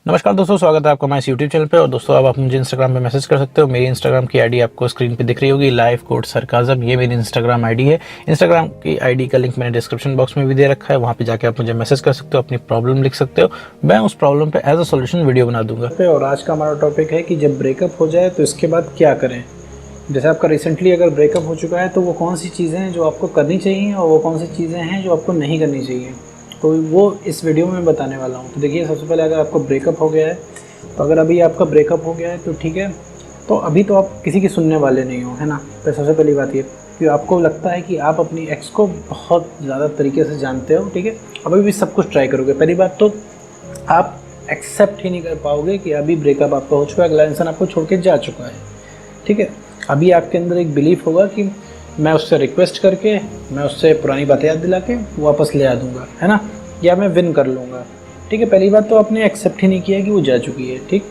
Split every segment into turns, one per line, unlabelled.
नमस्कार दोस्तों, स्वागत है आपका हमारे इस यूट्यूब चैनल पे। और दोस्तों, अब आप मुझे इंस्टाग्राम पे मैसेज कर सकते हो। मेरी इंस्टाग्राम की आईडी आपको स्क्रीन पे दिख रही होगी, लाइफ कोड सरकाज़म। ये मेरी इंस्टाग्राम आईडी है। इंस्टाग्राम की आईडी का लिंक मैंने डिस्क्रिप्शन बॉक्स में भी दे रखा है, वहाँ पे जाके आप मुझे मैसेज कर सकते हो, अपनी प्रॉब्लम लिख सकते हो। मैं उस प्रॉब्लम पे एज अ सोल्यूशन वीडियो बना दूंगा।
और आज का हमारा टॉपिक है कि जब ब्रेकअप हो जाए तो इसके बाद क्या करें। जैसे आपका रिसेंटली अगर ब्रेकअप हो चुका है तो वो कौन सी चीज़ें हैं जो आपको करनी चाहिए और वो कौन सी चीज़ें हैं जो आपको नहीं करनी चाहिए, तो वो इस वीडियो में बताने वाला हूँ। तो देखिए, सबसे पहले अगर आपको ब्रेकअप हो गया है तो अगर अभी आपका ब्रेकअप हो गया है तो ठीक है, तो अभी तो आप किसी की सुनने वाले नहीं हो, है ना। तो सबसे पहली बात ये कि आपको लगता है कि आप अपनी एक्स को बहुत ज़्यादा तरीके से जानते हो, ठीक है, अभी भी सब कुछ ट्राई करोगे। पहली बात तो आप एक्सेप्ट ही नहीं कर पाओगे कि अभी ब्रेकअप आपका हो चुका है, अगला इंसान आपको छोड़ के जा चुका है, ठीक है। अभी आपके अंदर एक बिलीफ होगा कि मैं उससे रिक्वेस्ट करके, मैं उससे पुरानी बातें याद दिला के वापस ले आ दूँगा, है ना, या मैं विन कर लूँगा, ठीक है। पहली बात तो आपने एक्सेप्ट ही नहीं किया कि वो जा चुकी है, ठीक।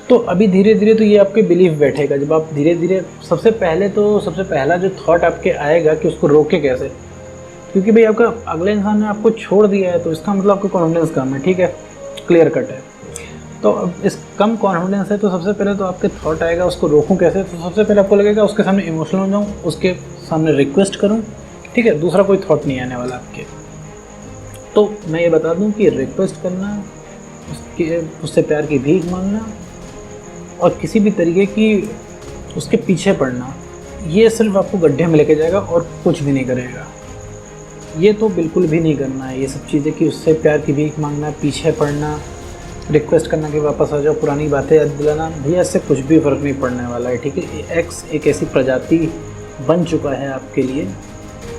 तो अभी धीरे धीरे तो ये आपके बिलीफ बैठेगा। जब आप धीरे धीरे, सबसे पहला जो थॉट आपके आएगा कि उसको रोके कैसे, क्योंकि भाई आपका अगले इंसान ने आपको छोड़ दिया है तो इसका मतलब आपका कॉन्फिडेंस कम है, ठीक है, क्लियर कट है। तो अब इस कम कॉन्फिडेंस है तो सबसे पहले तो आपके थॉट आएगा उसको रोकूं कैसे। तो सबसे पहले आपको लगेगा उसके सामने इमोशनल हो जाऊँ, उसके सामने रिक्वेस्ट करूँ, ठीक है। दूसरा कोई थॉट नहीं आने वाला आपके। तो मैं ये बता दूं कि रिक्वेस्ट करना, उससे प्यार की भीख मांगना और किसी भी तरीके की उसके पीछे पड़ना, ये सिर्फ आपको गड्ढे में लेके जाएगा और कुछ भी नहीं करेगा। ये तो बिल्कुल भी नहीं करना है ये सब चीज़ें, कि उससे प्यार की भीख मांगना, पीछे पड़ना, रिक्वेस्ट करना कि वापस आ जाओ, पुरानी बातें याद दिलाना, भैया इससे कुछ भी फ़र्क नहीं पड़ने वाला है, ठीक है। एक्स एक ऐसी प्रजाति बन चुका है आपके लिए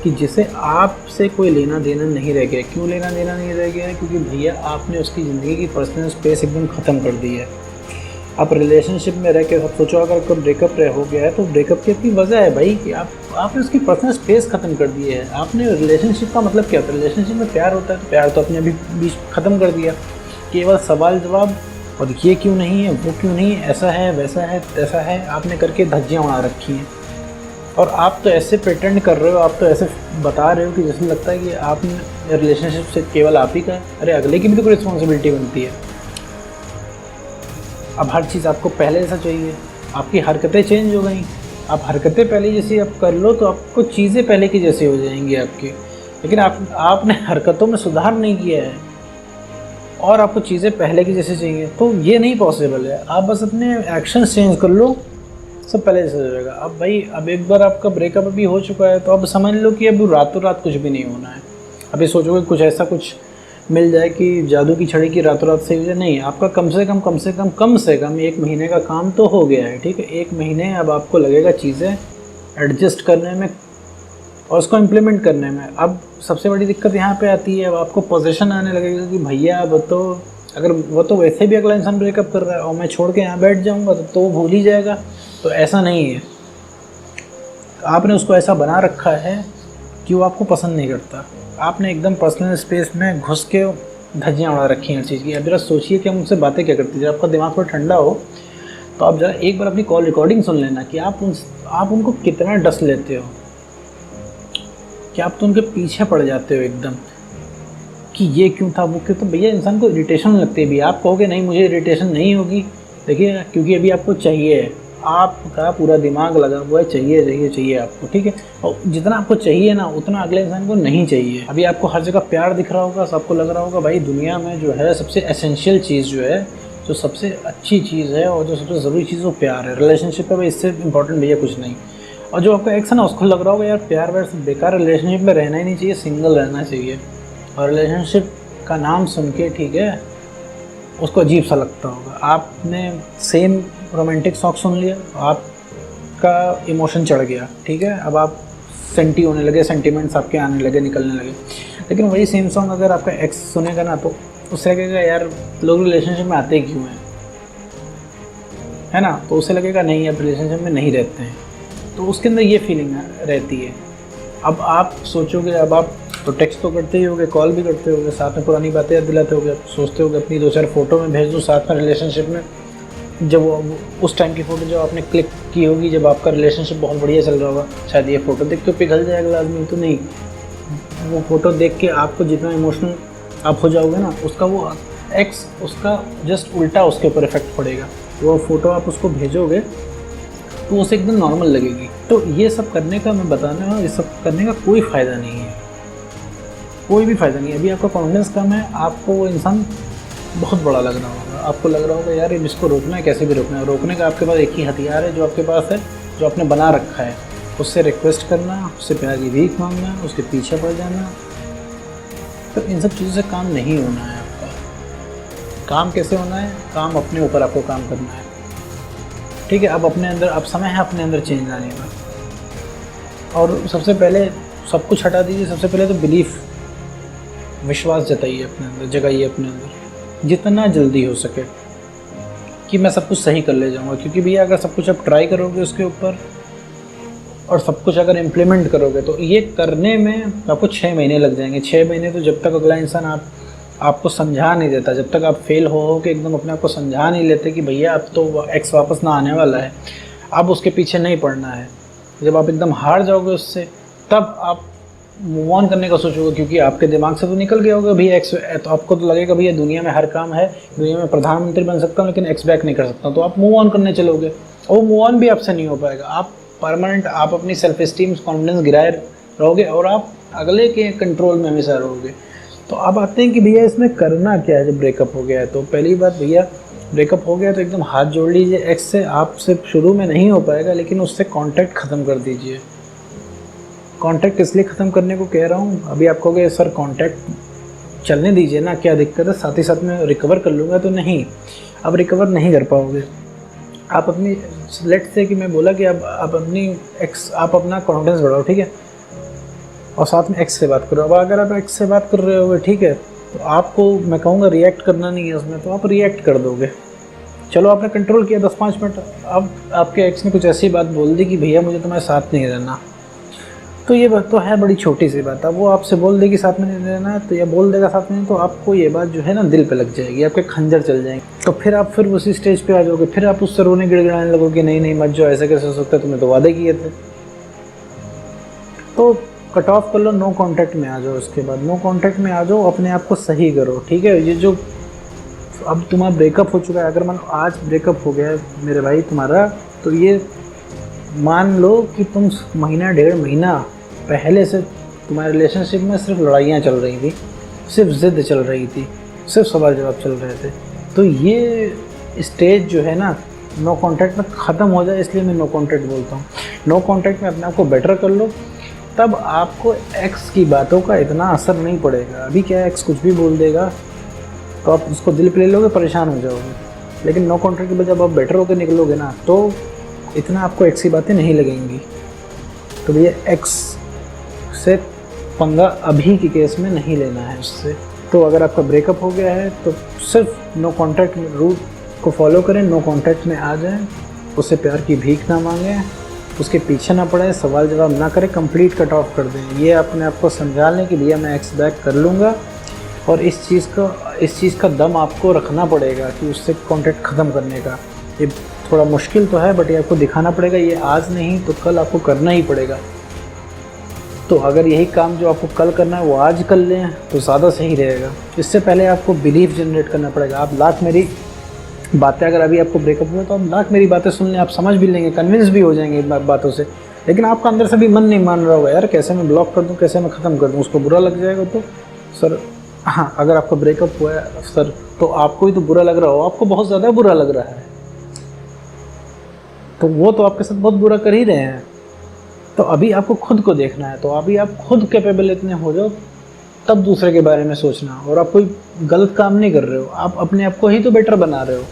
कि जिसे आपसे कोई लेना देना नहीं रह गया। क्यों लेना देना नहीं रह गया है? क्योंकि भैया आपने उसकी ज़िंदगी की पर्सनल स्पेस एकदम ख़त्म कर दी है। आप रिलेशनशिप में रह के आप सोचो, अगर कोई ब्रेकअप हो गया है तो ब्रेकअप की अपनी वजह है भाई कि आपने उसकी पर्सनल स्पेस ख़त्म कर दी है। आपने रिलेशनशिप का मतलब क्या होता है? रिलेशनशिप में प्यार होता है तो प्यार तो अपने अभी बीच ख़त्म कर दिया। केवल सवाल जवाब और ये क्यों नहीं है, वो क्यों नहीं है, ऐसा है, वैसा है, तैसा है, आपने करके धज्जियाँ उड़ा रखी हैं। और आप तो ऐसे प्रिटेंड कर रहे हो, आप तो ऐसे बता रहे हो कि जैसे लगता है कि आपने रिलेशनशिप से केवल आप ही का है। अरे अगले की भी तो कोई रिस्पॉन्सिबिलिटी बनती है। अब हर चीज़ आपको पहले जैसा चाहिए, आपकी हरकतें चेंज हो गई। आप हरकतें पहले जैसी आप कर लो तो आपको चीज़ें पहले की जैसी हो जाएंगी आपकी। लेकिन आपने हरकतों में सुधार नहीं किया है और आपको चीज़ें पहले की जैसी चाहिए, तो ये नहीं पॉसिबल है। आप बस अपने एक्शंस चेंज कर लो, सब पहले जैसे हो जाएगा। अब भाई, अब एक बार आपका ब्रेकअप अभी हो चुका है तो अब समझ लो कि अब रातों रात कुछ भी नहीं होना है। अभी सोचोगे कुछ ऐसा कुछ मिल जाए कि जादू की छड़ी की रातों रात सही हो जाए, नहीं। आपका कम से कम 1 महीने का काम तो हो गया है, ठीक है। 1 महीने अब आपको लगेगा चीज़ें एडजस्ट करने में और उसको इम्प्लीमेंट करने में। अब सबसे बड़ी दिक्कत यहाँ पे आती है, अब आपको पोजीशन आने लगेगा कि भैया अब तो, अगर वो तो वैसे भी अगला इंसान ब्रेकअप कर रहा है और मैं छोड़ के यहाँ बैठ जाऊँगा तो वो भूल ही जाएगा। तो ऐसा नहीं है, आपने उसको ऐसा बना रखा है कि वो आपको पसंद नहीं करता। आपने एकदम पर्सनल स्पेस में घुस के धज्जियाँ उड़ा रखी हैं हर चीज़ की। अब जरा सोचिए कि हम उनसे बातें क्या करती हैं। जब आपका दिमाग थोड़ा ठंडा हो तो आप जरा एक बार अपनी कॉल रिकॉर्डिंग सुन लेना कि आप उनको कितना डस लेते हो, कि आप तो उनके पीछे पड़ जाते हो एकदम कि ये क्यों था, वो क्यों। तो भैया इंसान को इरिटेशन लगती है भी। आप कहोगे नहीं मुझे इरिटेशन नहीं होगी, देखिए, क्योंकि अभी आपको चाहिए है, आपका पूरा दिमाग लगा हुआ है चाहिए चाहिए चाहिए आपको, ठीक है। और जितना आपको चाहिए ना उतना अगले इंसान को नहीं चाहिए। अभी आपको हर जगह प्यार दिख रहा होगा, सबको लग रहा होगा भाई दुनिया में जो है सबसे एसेंशियल चीज़ जो है, जो सबसे अच्छी चीज़ है और जो सबसे ज़रूरी चीज़ वो प्यार है। रिलेशनशिप है भाई, इससे इंपॉर्टेंट भैया कुछ नहीं। और जो आपका एक्स है ना, उसको लग रहा होगा यार प्यार व्यार सब बेकार, रिलेशनशिप में रहना ही नहीं चाहिए, सिंगल रहना चाहिए। और रिलेशनशिप का नाम सुन के, ठीक है, उसको अजीब सा लगता होगा। आपने सेम रोमांटिक सॉन्ग सुन लिया, आपका इमोशन चढ़ गया, ठीक है, अब आप सेंटी होने लगे, सेंटिमेंट्स आपके आने लगे, निकलने लगे। लेकिन वही सेम सॉन्ग अगर आपका एक्स सुनेगा ना तो उससे लगेगा यार लोग रिलेशनशिप में आते क्यों हैं, है ना। तो उसे लगेगा नहीं अब रिलेशनशिप में नहीं रहते हैं, तो उसके अंदर ये फीलिंग रहती है। अब आप सोचोगे, अब आप तो टेक्स्ट तो करते ही होगे, कॉल भी करते होगे, साथ में पुरानी बातें याद दिलाते होगे, सोचते होगे अपनी 2-4 फ़ोटो में भेज दो साथ में रिलेशनशिप में। जब वो उस टाइम की फ़ोटो जो आपने क्लिक की होगी जब आपका रिलेशनशिप बहुत बढ़िया चल रहा होगा, शायद ये फ़ोटो देख के पिघल जाएगा अगला आदमी, तो नहीं। वो फ़ोटो देख के आपको जितना इमोशनल आप हो जाओगे ना, उसका वो एक्स उसका जस्ट उल्टा उसके ऊपर इफेक्ट पड़ेगा। वो फ़ोटो आप उसको भेजोगे तो उसे एकदम नॉर्मल लगेगी। तो ये सब करने का मैं बताने वाला, ये सब करने का कोई फ़ायदा नहीं है, कोई भी फ़ायदा नहीं है। अभी आपका कॉन्फिडेंस कम है, आपको वो इंसान बहुत बड़ा लग रहा होगा, आपको लग रहा होगा यार ये इसको रोकना है, कैसे भी रोकना है। रोकने का आपके पास एक ही हथियार है जो आपके पास है, जो आपने बना रखा है, उससे रिक्वेस्ट करना, उससे प्यार की भीख मांगना, उसके पीछे पड़ जाना। तो इन सब चीज़ों से काम नहीं होना है आपका। काम कैसे होना है? काम अपने ऊपर आपको काम करना है, ठीक है। अब अपने अंदर, अब समय है अपने अंदर चेंज लाने का। और सबसे पहले सब कुछ हटा दीजिए। सबसे पहले तो बिलीफ, विश्वास जताइए अपने अंदर, जगाइए अपने अंदर जितना जल्दी हो सके कि मैं सब कुछ सही कर ले जाऊंगा। क्योंकि भैया अगर सब कुछ आप ट्राई करोगे उसके ऊपर और सब कुछ अगर इम्प्लीमेंट करोगे तो ये करने में आपको 6 महीने लग जाएंगे। 6 महीने तो जब तक अगला इंसान आपको समझा नहीं देता, जब तक आप फेल हो के एकदम अपने आप को समझा नहीं लेते कि भैया अब तो एक्स वापस ना आने वाला है, अब उसके पीछे नहीं पड़ना है। जब आप एकदम हार जाओगे उससे, तब आप मूव ऑन करने का सोचोगे। क्योंकि आपके दिमाग से तो निकल गया होगा भैया एक्स, तो आपको तो लगेगा भैया दुनिया में हर काम है, दुनिया में प्रधानमंत्री बन सकता हूँ लेकिन एक्स बैक नहीं कर सकता, तो आप मूव ऑन करने चलोगे। और वो मूव ऑन भी आपसे नहीं हो पाएगा। आप परमानेंट, आप अपनी सेल्फ इस्टीम, कॉन्फिडेंस गिराए रहोगे और आप अगले के कंट्रोल में हमेशा रहोगे। तो अब आते हैं कि भैया इसमें करना क्या है जब ब्रेकअप हो गया है। तो पहली बात भैया, ब्रेकअप हो गया तो एकदम हाथ जोड़ लीजिए एक्स से। आपसे शुरू में नहीं हो पाएगा लेकिन उससे कांटेक्ट ख़त्म कर दीजिए। कांटेक्ट इसलिए ख़त्म करने को कह रहा हूँ, अभी आप कहोगे सर कांटेक्ट चलने दीजिए ना, क्या दिक्कत है, साथ ही साथ में रिकवर कर लूँगा। तो नहीं, अब रिकवर नहीं कर पाओगे आप। अपनी लेट से कि मैं बोला कि अब आप अपनी एक्स, आप अपना कॉन्फिडेंस बढ़ाओ, ठीक है, और साथ में एक्स से बात करो। अब अगर आप एक्स से बात कर रहे होगे, ठीक है, तो आपको मैं कहूँगा रिएक्ट करना नहीं है उसमें, तो आप रिएक्ट कर दोगे। चलो आपने कंट्रोल किया 10-5 मिनट, अब आपके एक्स ने कुछ ऐसी बात बोल दी कि भैया मुझे तुम्हारे साथ नहीं रहना। तो ये बात तो है बड़ी छोटी सी बात। अब वो आपसे बोल देगी साथ में नहीं रहना है, तो या बोल देगा साथ में, तो आपको ये बात जो है ना दिल पे लग जाएगी, आपके खंजर चल जाएंगे। तो फिर आप फिर उसी स्टेज पे आ जाओगे, फिर आप उससे रोने गिड़गिड़ाने लगोगे, नहीं नहीं मत जाओ, ऐसे कैसे हो सकता है, तुमने तो वादे किए थे। तो कट ऑफ कर लो, नो कांटेक्ट में आ जाओ। उसके बाद नो कांटेक्ट में आ जाओ, अपने आप को सही करो, ठीक है। ये जो अब तुम्हारा ब्रेकअप हो चुका है, अगर मान आज ब्रेकअप हो गया है मेरे भाई तुम्हारा, तो ये मान लो कि तुम महीना 1.5 महीना पहले से तुम्हारे रिलेशनशिप में सिर्फ लड़ाइयाँ चल रही थी, सिर्फ ज़िद चल रही थी, सिर्फ सवाल जवाब चल रहे थे। तो ये स्टेज जो है ना नो कांटेक्ट में ख़त्म हो जाए, इसलिए मैं नो कांटेक्ट बोलता हूँ। नो कांटेक्ट में अपने आप को बेटर कर लो, तब आपको एक्स की बातों का इतना असर नहीं पड़ेगा। अभी क्या है, एक्स कुछ भी बोल देगा तो आप उसको दिल पे ले लोगे, परेशान हो जाओगे। लेकिन नो कांटेक्ट के बाद जब आप बेटर होकर निकलोगे ना, तो इतना आपको एक्स की बातें नहीं लगेंगी। तो भैया एक्स से पंगा अभी के केस में नहीं लेना है उससे। तो अगर आपका ब्रेकअप हो गया है तो सिर्फ नो कांटेक्ट रूट को फॉलो करें, नो कांटेक्ट में आ जाएं, उससे प्यार की भीख ना मांगें, उसके पीछे ना पड़े, सवाल जवाब ना करें, कंप्लीट कट ऑफ कर दें। ये अपने आप को समझा लें कि भैया मैं एक्स बैक कर लूँगा। और इस चीज़ का दम आपको रखना पड़ेगा कि उससे कांटेक्ट ख़त्म करने का। ये थोड़ा मुश्किल तो है, बट ये आपको दिखाना पड़ेगा। ये आज नहीं तो कल आपको करना ही पड़ेगा। तो अगर यही काम जो आपको कल करना है वो आज कर लें तो ज़्यादा सही रहेगा। इससे पहले आपको बिलीफ जनरेट करना पड़ेगा। आप लाख मेरी बातें, अगर अभी आपको ब्रेकअप हुआ तो आप लाख मेरी बातें सुन लें, आप समझ भी लेंगे, कन्विंस भी हो जाएंगे बातों से। लेकिन आपका अंदर से भी मन नहीं मान रहा होगा, यार कैसे मैं ब्लॉक कर दूं, कैसे मैं ख़त्म कर दूं, उसको बुरा लग जाएगा। तो सर हाँ, अगर आपका ब्रेकअप हुआ है सर, तो आपको ही तो बुरा लग रहा हो, आपको बहुत ज़्यादा बुरा लग रहा है, तो वो तो आपके साथ बहुत बुरा कर ही रहे हैं। तो अभी आपको खुद को देखना है। तो अभी आप खुद कैपेबल इतने हो जाओ, तब दूसरे के बारे में सोचना। और आप कोई गलत काम नहीं कर रहे हो, आप अपने आप को ही तो बेटर बना रहे हो।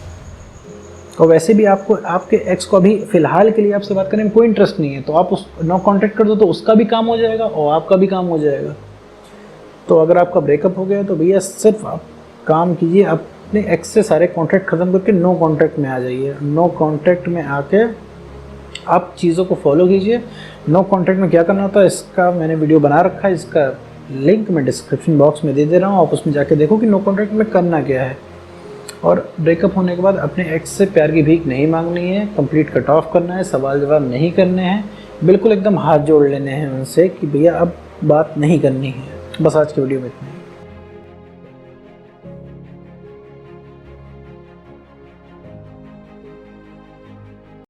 और वैसे भी आपको, आपके एक्स को अभी फ़िलहाल के लिए आपसे बात करने में कोई इंटरेस्ट नहीं है, तो आप उस नो कांटेक्ट कर दो, तो उसका भी काम हो जाएगा और आपका भी काम हो जाएगा। तो अगर आपका ब्रेकअप हो गया तो भैया सिर्फ आप काम कीजिए, अपने एक्स से सारे कॉन्टैक्ट ख़त्म करके नो कांटेक्ट में आ जाइए। नो कांटेक्ट में आके आप चीज़ों को फॉलो कीजिए। नो कांटेक्ट में क्या करना होता है, इसका मैंने वीडियो बना रखा है, इसका लिंक मैं डिस्क्रिप्शन बॉक्स में दे दे रहा हूँ। आप उसमें जाके देखो कि नो कांटेक्ट में करना क्या है। और ब्रेकअप होने के बाद अपने एक्स से प्यार की भीख नहीं मांगनी है, कंप्लीट कट ऑफ करना है, सवाल जवाब नहीं करने हैं, बिल्कुल एकदम हाथ जोड़ लेने हैं उनसे कि भैया अब बात नहीं करनी है। बस आज की वीडियो में इतना।